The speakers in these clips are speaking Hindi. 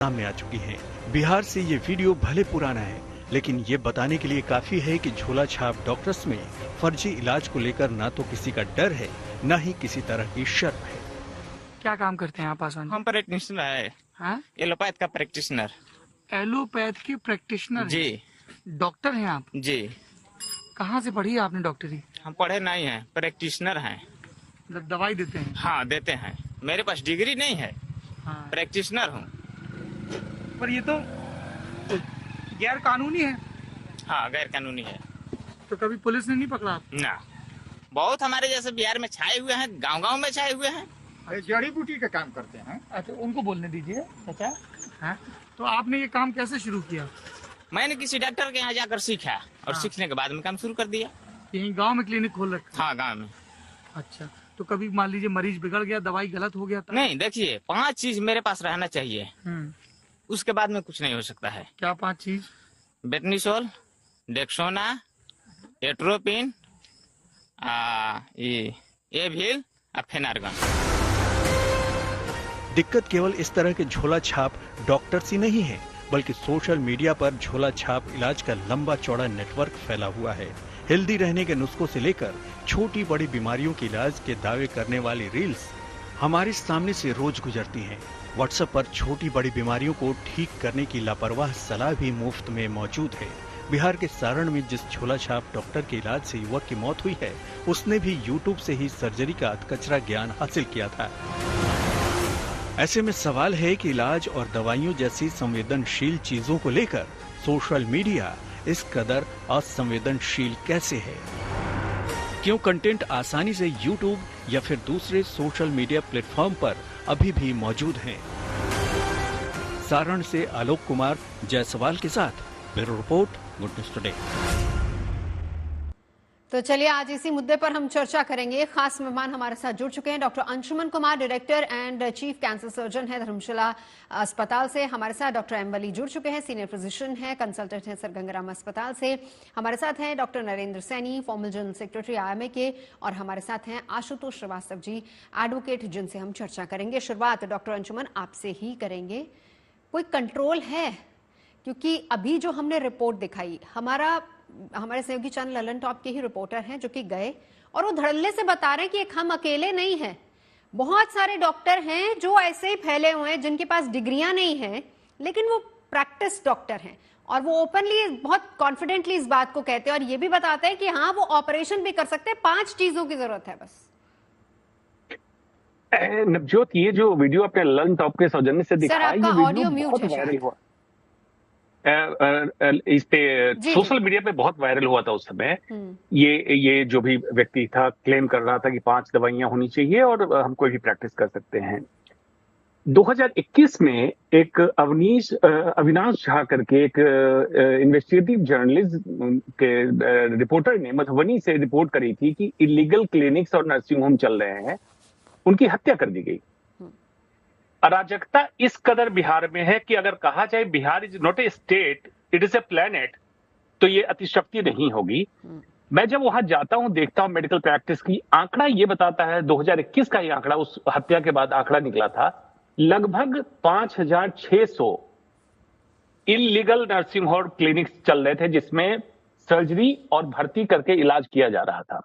सामने आ चुकी हैं। बिहार से ये वीडियो भले पुराना है, लेकिन ये बताने के लिए काफी है कि झोला छाप डॉक्टर्स में फर्जी इलाज को लेकर ना तो किसी का डर है, न ही किसी तरह की शर्म है। क्या काम करते हैं आप आसान? हम प्रैक्टिशनर है। हाँ? एलोपैथ का प्रैक्टिशनर। एलोपैथ के प्रैक्टिशनर जी हैं? डॉक्टर हैं आप? जी। कहाँ से पढ़ी है आपने डॉक्टरी? हम पढ़े नहीं हैं, प्रैक्टिशनर हैं। मतलब दवाई देते हैं? हाँ देते हैं। मेरे पास डिग्री नहीं है, हाँ। प्रैक्टिशनर हूँ। पर ये तो गैर कानूनी है। हाँ गैर कानूनी है। तो कभी पुलिस ने नहीं पकड़ा आप? ना, बहुत हमारे जैसे बिहार में छाए हुए हैं, गांव-गांव में छाए हुए हैं। जड़ी बूटी का काम करते हैं। अच्छा, उनको बोलने दीजिए चाचा। हाँ, तो आपने ये काम कैसे शुरू किया? मैंने किसी डॉक्टर के यहाँ जाकर सीखा और हाँ। सीखने के बाद में काम शुरू कर दिया। यहीं गांव में क्लिनिक खोल रखा? हाँ गांव में। अच्छा, तो कभी मान लीजिए मरीज बिगड़ गया, दवाई गलत हो गया था? नहीं, देखिए 5 चीज मेरे पास रहना चाहिए, उसके बाद में कुछ नहीं हो सकता है। क्या 5 चीज? बेटनिसोल, डेक्सोना, एट्रोपिन, एविल और फेनार्गन। दिक्कत केवल इस तरह के झोला छाप डॉक्टर्स ही नहीं है, बल्कि सोशल मीडिया पर झोला छाप इलाज का लंबा चौड़ा नेटवर्क फैला हुआ है। हेल्दी रहने के नुस्खों से लेकर छोटी बड़ी बीमारियों के इलाज के दावे करने वाली रील्स हमारे सामने से रोज गुजरती हैं। व्हाट्सएप पर छोटी बड़ी बीमारियों को ठीक करने की लापरवाह सलाह भी मुफ्त में मौजूद है। बिहार के सारण में जिस झोला छाप डॉक्टर के इलाज से युवक की मौत हुई है, उसने भी यूट्यूब से ही सर्जरी का अधकचरा ज्ञान हासिल किया था। ऐसे में सवाल है कि इलाज और दवाइयों जैसी संवेदनशील चीजों को लेकर सोशल मीडिया इस कदर असंवेदनशील कैसे है? क्यों कंटेंट आसानी से यूट्यूब या फिर दूसरे सोशल मीडिया प्लेटफॉर्म पर अभी भी मौजूद हैं? सारण से आलोक कुमार जायसवाल के साथ bureau report, good news today. तो चलिए आज इसी मुद्दे पर हम चर्चा करेंगे। खास मेहमान हमारे साथ जुड़ चुके हैं। Doctor Anshuman Kumar, director and chief cancer surgeon है धर्मशाला अस्पताल से। हमारे साथ डॉक्टर एम्बली जुड़ चुके हैं, सीनियर फिजिशियन है, कंसल्टेंट है सर गंगाराम अस्पताल से। हमारे साथ हैं doctor Narendra Saini, formal general secretary IMA के, और हमारे साथ हैं आशुतोष श्रीवास्तव जी, एडवोकेट, जिनसे हम चर्चा करेंगे। शुरुआत डॉक्टर अंशुमन आपसे ही करेंगे। कोई कंट्रोल है? क्योंकि अभी जो हमने रिपोर्ट दिखाई, हमारे सहयोगी चैनल ललन टॉप के ही रिपोर्टर हैं जो कि गए और वो धड़ल्ले से बता रहे हैं कि एक हम अकेले नहीं हैं, बहुत सारे डॉक्टर हैं जो ऐसे ही फैले हुए हैं, जिनके पास डिग्रियां नहीं हैं लेकिन वो प्रैक्टिस डॉक्टर हैं, और वो ओपनली बहुत कॉन्फिडेंटली इस बात को कहते हैं और ये भी बताते हैं कि हाँ वो ऑपरेशन भी कर सकते हैं, 5 चीजों की जरूरत है बस। नवजोत, ये जो वीडियो आपने ललन टॉप के सौजन्य से दिखाया, आपका ये ऑडियो वीडियो म्यूट बहुत है वायरल हुआ। इस पे सोशल मीडिया पे बहुत वायरल हुआ था उस समय। ये जो भी व्यक्ति था क्लेम कर रहा था कि 5 दवाइयां होनी चाहिए और हम कोई भी प्रैक्टिस कर सकते हैं। 2021 में एक अविनाश झा करके एक इन्वेस्टिगेटिव जर्नलिस्ट के रिपोर्टर ने मधुबनी से रिपोर्ट करी थी कि इलीगल क्लिनिक्स और नर्सिंग होम चल रहे हैं, उनकी हत्या कर दी गई। अराजकता इस कदर बिहार में है कि अगर कहा जाए Bihar is not a state, it is a planet, तो ये अतिशक्ति नहीं होगी। मैं जब वहां जाता हूं, देखता हूं मेडिकल प्रैक्टिस की, आंकड़ा ये बताता है, 2021 का ये आंकड़ा, उस हत्या के बाद आंकड़ा निकला था, लगभग 5600 इलीगल नर्सिंग होम क्लिनिक्स चल रहे थे जिसमें सर्जरी और भर्ती करके इलाज किया जा रहा था,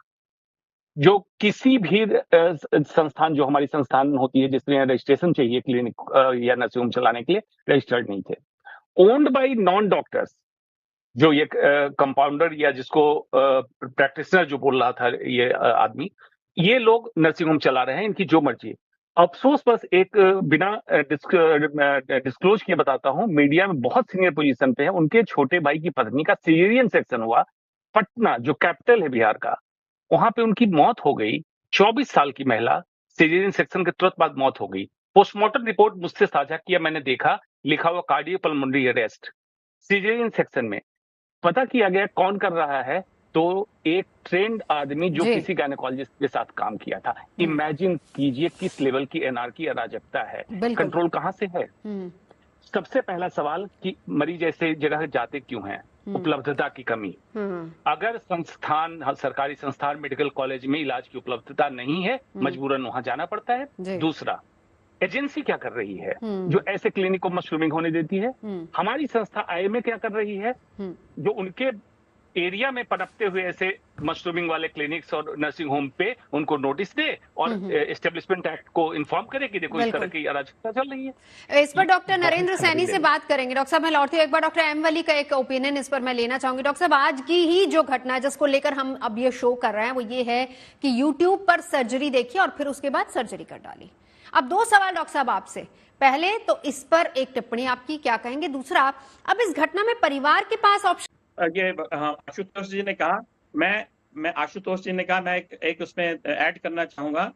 जो किसी भी संस्थान, जो हमारी संस्थान होती है जिसमें रजिस्ट्रेशन चाहिए क्लिनिक या नर्सिंग होम चलाने के लिए, रजिस्टर्ड नहीं थे। ओन्ड बाय नॉन डॉक्टर्स, जो ये कंपाउंडर या जिसको प्रैक्टिशनर जो बोल रहा था ये आदमी, ये लोग नर्सिंग होम चला रहे हैं, इनकी जो मर्जी। अफसोस बस एक बिना डिस्क्लोज किए बताता हूं, मीडिया में बहुत सीनियर पोजीशन पे है, उनके छोटे भाई की पत्नी का सीजरियन सेक्शन हुआ पटना, जो कैपिटल है बिहार का, वहां पे उनकी मौत हो गई। 24 साल की महिला, सीजरियन सेक्शन के तुरंत बाद मौत हो गई। पोस्टमार्टम रिपोर्ट मुझसे साझा किया, मैंने देखा, लिखा हुआ कार्डियोपल्मोनरी अरेस्ट सीजरियन सेक्शन में। पता किया गया कौन कर रहा है, तो एक ट्रेंड आदमी जो किसी गायनेकोलॉजिस्ट के साथ काम किया था। इमेजिन कीजिए किस लेवल की एनार्की, अराजकता है। कंट्रोल कहां से है? सबसे पहला सवाल कि मरीज ऐसे जगह जाते क्यों हैं? उपलब्धता की कमी। अगर संस्थान, सरकारी संस्थान, मेडिकल कॉलेज में इलाज की उपलब्धता नहीं है, मजबूरन वहां जाना पड़ता है। दूसरा, एजेंसी क्या कर रही है जो ऐसे क्लिनिक को मशरूमिंग होने देती है? हमारी संस्था IMA क्या कर रही है जो उनके एरिया में पनपते हुए ऐसे मशरूमिंग वाले क्लिनिक्स और नर्सिंग होम पे उनको नोटिस दे और एस्टेब्लिशमेंट एक्ट को इन्फॉर्म करे कि देखो इस तरह की अराजकता चल रही है। इस पर डॉक्टर नरेंद्र सैनी से बात करेंगे। डॉक्टर साहब मैं लौटती हूँ, एक बार डॉक्टर एम वली का एक ओपिनियन इस पर मैं लेना चाहूंगी। डॉक्टर साहब आज की ही जो घटना है जिसको लेकर हम अब ये शो कर रहे हैं वो ये है कि यूट्यूब पर सर्जरी देखी और फिर उसके बाद सर्जरी कर डाली। अब दो सवाल डॉक्टर साहब आपसे, पहले तो इस पर एक टिप्पणी आपकी, क्या कहेंगे? दूसरा, अब इस घटना में परिवार के पास ऑप्शन ये आशुतोष जी ने कहा, मैं आशुतोष जी ने कहा, मैं एक उसमें ऐड करना चाहूंगा।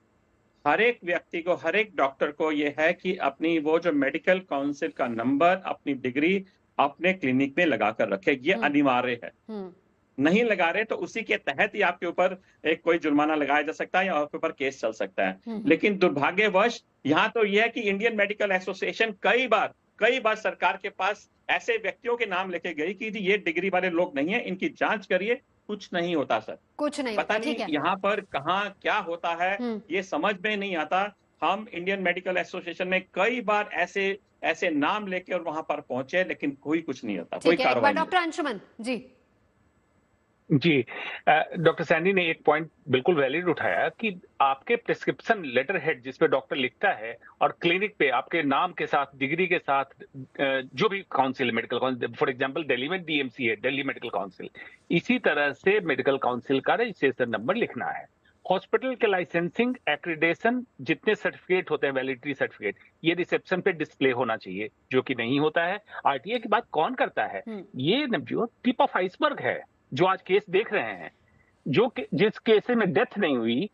हर एक व्यक्ति को, हर एक डॉक्टर को ये है कि अपनी वो जो मेडिकल काउंसिल का नंबर, अपनी डिग्री अपने क्लिनिक में लगा कर रखे, ये अनिवार्य है। नहीं लगा रहे तो उसी के तहत ही आपके ऊपर एक कोई जुर्माना लगाया जा सकता है या आपके ऊपर केस चल सकता है। लेकिन दुर्भाग्यवश यहाँ तो यह है कि इंडियन मेडिकल एसोसिएशन कई बार सरकार के पास ऐसे व्यक्तियों के नाम लेके गई कि ये डिग्री वाले लोग नहीं है, इनकी जांच करिए, कुछ नहीं होता सर, कुछ नहीं पता नहीं यहाँ पर कहाँ क्या होता है ये समझ में नहीं आता। हम इंडियन मेडिकल एसोसिएशन में कई बार ऐसे नाम लेके और वहां पर पहुंचे लेकिन कोई कुछ नहीं होता, कोई कार्रवाई नहीं। डॉक्टर अंशुमन जी। जी, डॉक्टर सैनी ने एक पॉइंट बिल्कुल वैलिड उठाया कि आपके प्रिस्क्रिप्शन लेटर हेड जिस पे डॉक्टर लिखता है और क्लिनिक पे आपके नाम के साथ, डिग्री के साथ, जो भी council, medical council, for example Delhi में DMC है, दिल्ली मेडिकल काउंसिल, इसी तरह से मेडिकल काउंसिल का रजिस्ट्रेशन नंबर लिखना है। हॉस्पिटल के लाइसेंसिंग, एक्रीडेशन, जितने सर्टिफिकेट होते हैं, वैलिडिटी सर्टिफिकेट, ये रिसेप्शन पे डिस्प्ले होना चाहिए, जो कि नहीं होता है। RTA की बात कौन करता है? ये जो टिप ऑफ आइसबर्ग है जो आज केस देख रहे हैं, जिस केस में डेथ नहीं हुई,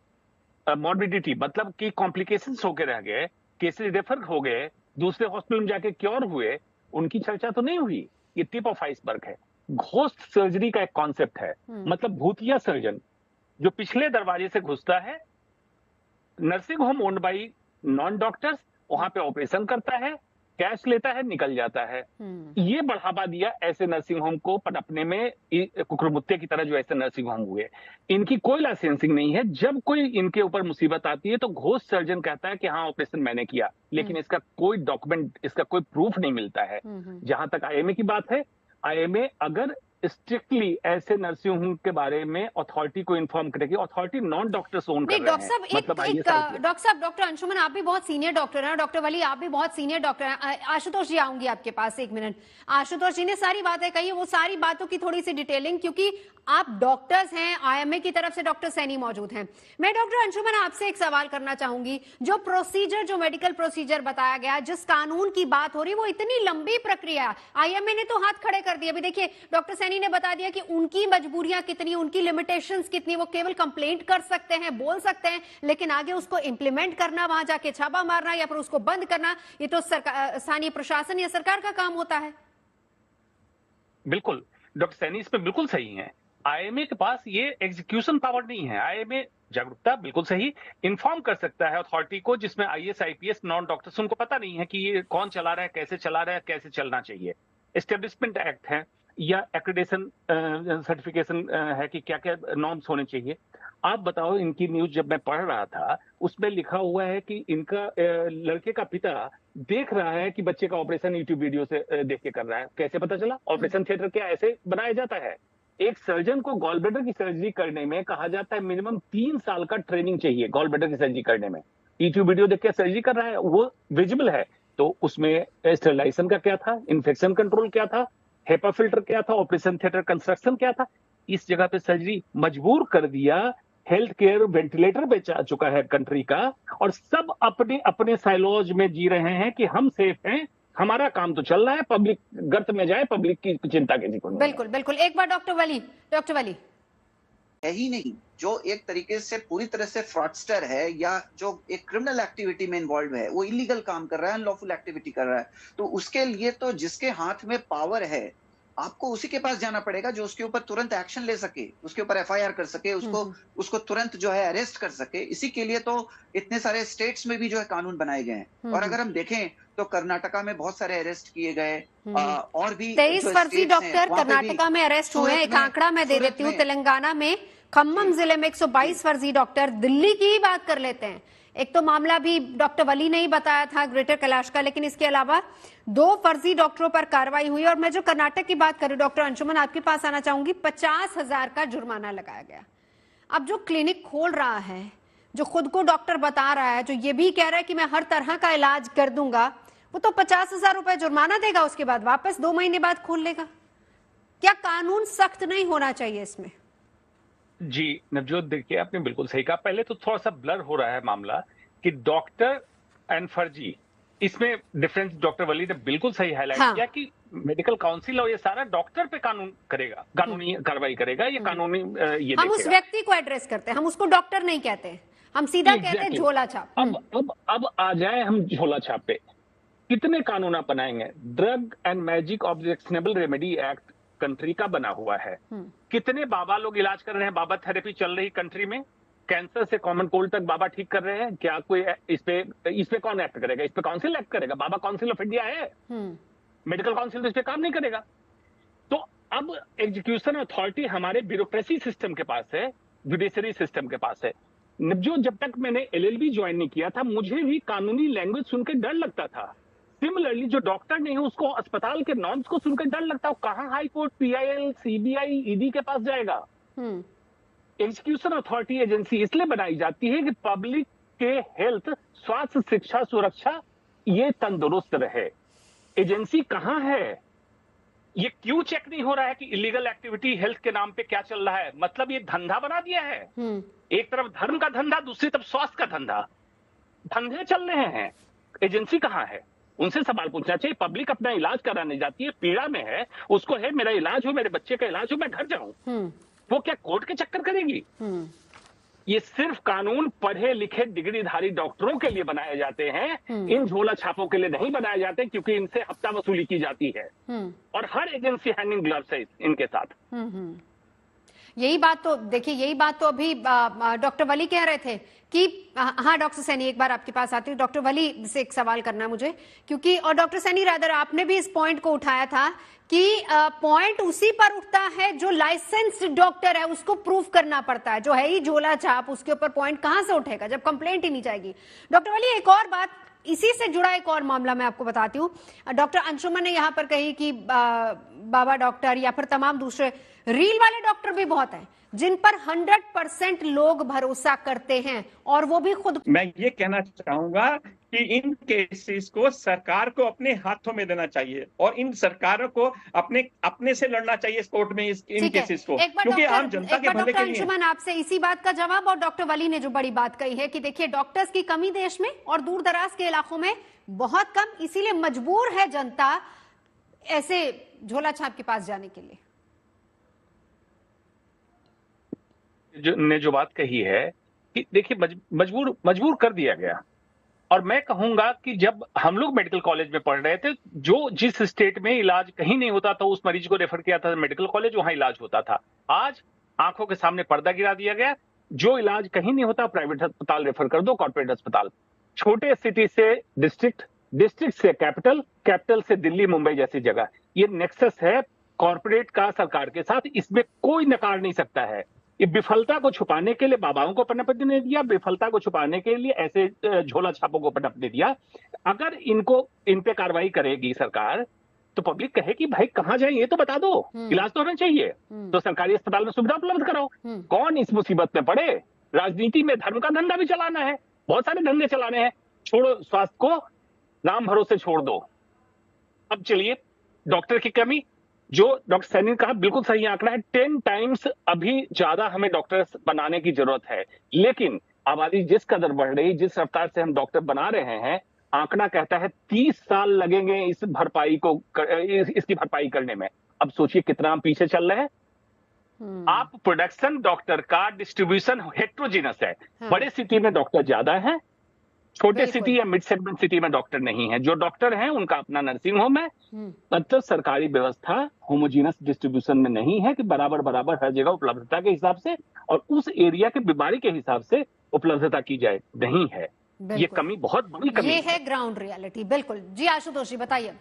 मॉर्बिडिटी मतलब कि कॉम्प्लिकेशंस होकर रह गए, केसेस रेफर हो गए, दूसरे हॉस्पिटल में जाके क्योर हुए, उनकी चर्चा तो नहीं हुई। ये टिप ऑफ आइसबर्ग है। घोस्ट सर्जरी का एक कॉन्सेप्ट है, मतलब भूतिया सर्जन जो पिछले दरवाजे से घुसता है, nursing home owned by non doctors, वहां पे ऑपरेशन करता है, कैश लेता है, निकल जाता है। ये बढ़ावा दिया ऐसे नर्सिंग होम को पनपने में, कुकुरमुत्ते की तरह जो ऐसे नर्सिंग होम हुए। इनकी कोई लाइसेंसिंग नहीं है। जब कोई इनके ऊपर मुसीबत आती है तो घोस्ट सर्जन कहता है कि हाँ ऑपरेशन मैंने किया, लेकिन इसका कोई डॉक्यूमेंट, इसका कोई प्रूफ नहीं मिलता है। जहां तक IMA की बात है, IMA अगर स्ट्रिक्टली ऐसे नर्सिंग होम के बारे में अथॉरिटी को इन्फॉर्म करेगी, अथॉरिटी नॉन डॉक्टर्स ओन कर रहे हैं। डॉक्टर साहब, डॉक्टर अंशुमन आप भी बहुत सीनियर डॉक्टर हैं, डॉक्टर वली आप भी बहुत सीनियर डॉक्टर हैं। आशुतोष जी आऊंगी आपके पास, एक मिनट। आशुतोष जी ने सारी बातें कही, वो सारी बातों की थोड़ी सी डिटेलिंग, क्योंकि आप डॉक्टर्स हैं, IMA की तरफ से डॉक्टर सैनी मौजूद हैं। मैं डॉक्टर अंशुमन आपसे एक सवाल करना चाहूंगी। जो प्रोसीजर, जो मेडिकल प्रोसीजर बताया गया, जिस कानून की बात हो रही, वो इतनी लंबी प्रक्रिया, IMA ने तो हाथ खड़े कर दिए। अभी देखिए डॉक्टर सैनी ने बता दिया कि उनकी मजबूरियां कितनी, उनकी लिमिटेशंस कितनी, वो केवल कंप्लेंट कर सकते हैं, बोल सकते हैं, लेकिन आगे उसको इंप्लीमेंट करना, वहां जाके छापा मारना या फिर उसको बंद करना, ये तो स्थानीय प्रशासन या सरकार का काम होता है। बिल्कुल, डॉक्टर सैनी इस पे बिल्कुल सही है। IMA के पास ये एग्जीक्यूशन पावर नहीं है। IMA जागरूकता बिल्कुल सही इन्फॉर्म कर सकता है अथॉरिटी को, जिसमें IAS IPS नॉन डॉक्टर्स, उनको पता नहीं है कि ये कौन चला रहा है, कैसे चला रहा है, कैसे चलना चाहिए। एस्टेब्लिशमेंट एक्ट है या एक्रेडिटेशन सर्टिफिकेशन है कि क्या क्या नॉर्म्स होने चाहिए। आप बताओ, इनकी न्यूज जब मैं पढ़ रहा था उसमें लिखा हुआ है कि इनका लड़के का पिता देख रहा है कि बच्चे का ऑपरेशन यूट्यूब वीडियो से देख के कर रहा है। कैसे पता चला? ऑपरेशन थिएटर क्या ऐसे बनाया जाता है? एक सर्जन को गॉल ब्लैडर की सर्जरी करने में कहा जाता है मिनिमम 3 साल का ट्रेनिंग चाहिए। गॉल ब्लैडर की सर्जरी करने में यूट्यूब वीडियो देख के सर्जरी कर रहा है, वो विजिबल है, तो उसमें स्टेरिलाइजेशन का क्या था, इन्फेक्शन कंट्रोल क्या था, हेपा फिल्टर क्या था, ऑपरेशन थिएटर कंस्ट्रक्शन क्या था। इस जगह पे सर्जरी मजबूर कर दिया। हेल्थ केयर वेंटिलेटर पे जा चुका है कंट्री का, और सब अपने अपने साइलॉज में जी रहे हैं कि हम सेफ हैं, हमारा काम तो चल रहा है, पब्लिक गर्त में जाए, पब्लिक की चिंता किसी को नहीं। बिल्कुल बिल्कुल। एक बार डॉक्टर वली है ही नहीं, जो एक तरीके से पूरी तरह से फ्रॉडस्टर है या जो एक क्रिमिनल एक्टिविटी में इन्वॉल्व है, वो इलीगल काम कर रहा है, अनलॉफुल एक्टिविटी कर रहा है, तो उसके लिए तो जिसके हाथ में पावर है आपको उसी के पास जाना पड़ेगा जो उसके ऊपर तुरंत एक्शन ले सके, उसके ऊपर FIR कर सके, उसको तुरंत जो है अरेस्ट कर सके। इसी के लिए तो इतने सारे स्टेट्स में भी जो है कानून बनाए गए हैं। और अगर हम देखें तो कर्नाटका में बहुत सारे अरेस्ट किए गए, और भी 23 फर्जी डॉक्टर कर्नाटका में अरेस्ट हुए हैं। एक आंकड़ा मैं दे देती हूँ, तेलंगाना में खम्मम जिले में 122 फर्जी डॉक्टर, दिल्ली की ही बात कर लेते हैं एक तो मामला भी डॉक्टर वली ने ही बताया था ग्रेटर कैलाश का, लेकिन इसके अलावा 2 फर्जी डॉक्टरों पर कार्रवाई हुई। और मैं जो कर्नाटक की बात करूं, डॉक्टर अंशुमन आपके पास आना चाहूंगी, 50,000 का जुर्माना लगाया गया। अब जो क्लिनिक खोल रहा है, जो खुद को डॉक्टर बता रहा है, जो ये भी कह रहा है कि मैं हर तरह का इलाज कर दूंगा, वो तो 50,000 रुपए जुर्माना देगा, उसके बाद वापस 2 महीने बाद खोल लेगा। क्या कानून सख्त नहीं होना चाहिए इसमें? जी नवजोत, देखिए आपने बिल्कुल सही कहा। पहले तो थोड़ा सा ब्लर हो रहा है मामला कि डॉक्टर एंड फर्जी, इसमें डिफरेंस डॉक्टर वली ने बिल्कुल सही हाईलाइट किया कि मेडिकल काउंसिल और ये सारा डॉक्टर पे कानून करेगा, कानूनी कार्रवाई करेगा, ये कानूनी ये हम उस व्यक्ति को एड्रेस करते हैं, हम उसको डॉक्टर नहीं कहते, हम सीधा कहते हैं झोला छाप। अब आ जाए हम झोला छाप पे। कितने कानून आप बनाएंगे? Drug and magic objectionable remedy act country का बना हुआ है। कितने बाबा लोग इलाज कर रहे हैं, बाबा थेरेपी चल रही कंट्री में, कैंसर से कॉमन कोल्ड तक बाबा ठीक कर रहे हैं। क्या कोई इस पे कौन एक्ट करेगा? इस पे काउंसिल एक्ट करेगा? बाबा काउंसिल ऑफ इंडिया है, मेडिकल काउंसिल तो इस पे काम नहीं करेगा। तो अब एग्जीक्यूशन अथॉरिटी हमारे ब्यूरोक्रेसी सिस्टम के पास है, जुडिशरी सिस्टम के पास है। जो जब तक मैंने LLB ज्वाइन नहीं किया था, मुझे भी कानूनी लैंग्वेज सुनकर डर लगता था। सिमिलरली जो डॉक्टर नहीं है उसको अस्पताल के नॉर्म्स को सुनकर डर लगता है। कहां high court, PIL, CBI, ED के पास जाएगा? एग्जीक्यूशन अथॉरिटी एजेंसी इसलिए बनाई जाती है कि पब्लिक के हेल्थ, स्वास्थ्य, शिक्षा, सुरक्षा ये तंदुरुस्त रहे। एजेंसी कहां है? ये क्यों चेक नहीं हो रहा है कि इलीगल एक्टिविटी हेल्थ के नाम पे क्या चल रहा है? मतलब ये धंधा बना दिया है। एक तरफ धर्म का धंधा, दूसरी तरफ स्वास्थ्य का धंधा, धंधे चल रहे हैं। एजेंसी कहां है? उनसे सवाल पूछना चाहिए। पब्लिक अपना इलाज कराने जाती है, पीड़ा में है, उसको है मेरा इलाज हो, मेरे बच्चे का इलाज हो, मैं घर जाऊं, वो क्या कोर्ट के चक्कर करेगी? ये सिर्फ कानून पढ़े लिखे डिग्रीधारी डॉक्टरों के लिए बनाए जाते हैं, इन झोला छापों के लिए नहीं बनाए जाते, क्योंकि इनसे हफ्ता वसूली की जाती है और हर एजेंसी हैंडिंग ग्लव्स है इनके साथ। यही बात तो देखिए, यही बात तो अभी डॉक्टर वली कह रहे थे कि हाँ डॉक्टर सैनी, एक बार आपके पास आती हूँ। डॉक्टर वली से एक सवाल करना है मुझे, क्योंकि और डॉक्टर सैनी रादर आपने भी इस पॉइंट को उठाया था कि पॉइंट उसी पर उठता है जो लाइसेंस्ड डॉक्टर है, उसको प्रूफ करना पड़ता है। जो है ही झोला छाप, उसके ऊपर पॉइंट कहां से उठेगा जब कंप्लेंट ही नहीं जाएगी। डॉक्टर वली, एक और बात, इसी से जुड़ा एक और मामला मैं आपको बताती हूँ। डॉक्टर अंशुमन ने यहाँ पर कही कि बाबा डॉक्टर या फिर तमाम दूसरे रील वाले डॉक्टर भी बहुत हैं जिन पर 100% लोग भरोसा करते हैं, और वो भी खुद। मैं ये कहना चाहूंगा कि इन केसेस को सरकार को अपने हाथों में देना चाहिए और इन सरकारों को अपने से लड़ना चाहिए इस कोर्ट में इन केसेस को, क्योंकि आम जनता के भले के लिए। अंशुमन, आपसे इसी बात का जवाब, और डॉक्टर वली ने जो बड़ी बात कही है कि देखिए डॉक्टर्स की कमी देश में और दूर दराज के इलाकों में बहुत कम, इसीलिए मजबूर है जनता ऐसे झोला छाप के पास जाने के लिए। जो बात कही है कि देखिए मजबूर कर दिया गया। और मैं कहूंगा कि जब हम लोग मेडिकल कॉलेज में पढ़ रहे थे, जो जिस स्टेट में इलाज कहीं नहीं होता था उस मरीज को रेफर किया था मेडिकल कॉलेज, वहां इलाज होता था। आज आंखों के सामने पर्दा गिरा दिया गया, जो इलाज कहीं नहीं होता प्राइवेट अस्पताल रेफर कर दो, कॉर्पोरेट अस्पताल। छोटे सिटी से डिस्ट्रिक्ट, डिस्ट्रिक्ट से कैपिटल, कैपिटल से दिल्ली, मुंबई जैसी जगह। ये नेक्सस है कॉर्पोरेट का सरकार के साथ, इसमें कोई नकार नहीं सकता है। ये विफलता को छुपाने के लिए बाबाओं को पनपने नहीं दिया, विफलता को छुपाने के लिए ऐसे झोला छापों को पनपने दिया। अगर इन पे कार्रवाई करेगी सरकार तो पब्लिक कहे कि भाई कहां जाए ये तो बता दो, इलाज तो होना चाहिए, तो सरकारी अस्पताल में सुविधा उपलब्ध कराओ। कौन इस मुसीबत में पड़े? राजनीति में धर्म का धंधा भी चलाना है, बहुत सारे धंधे चलाने हैं, छोड़ो स्वास्थ्य को, राम भरोसे छोड़ दो। अब चलिए डॉक्टर की कमी, जो डॉक्टर सैनी ने कहा बिल्कुल सही आंकड़ा है, 10 टाइम्स अभी ज्यादा हमें डॉक्टर्स बनाने की जरूरत है। लेकिन आबादी जिस कदर बढ़ रही, जिस रफ्तार से हम डॉक्टर बना रहे हैं, आंकड़ा कहता है 30 साल लगेंगे इसकी भरपाई करने में। अब सोचिए कितना हम पीछे चल रहे हैं। आप प्रोडक्शन डॉक्टर का डिस्ट्रीब्यूशन हेट्रोजीनस है। बड़े सिटी में डॉक्टर ज्यादा है, छोटे सिटी या मिड सेगमेंट सिटी में डॉक्टर नहीं है। जो डॉक्टर हैं उनका अपना नर्सिंग होम है। मतलब सरकारी व्यवस्था होमोजीनस डिस्ट्रीब्यूशन में नहीं है कि बराबर हर जगह उपलब्धता के हिसाब से और उस एरिया के बीमारी के हिसाब से उपलब्धता की जाए, नहीं है। ये कमी बहुत बड़ी कमी है ग्राउंड रियलिटी। बिल्कुल जी, आशुतोष जी बताइए।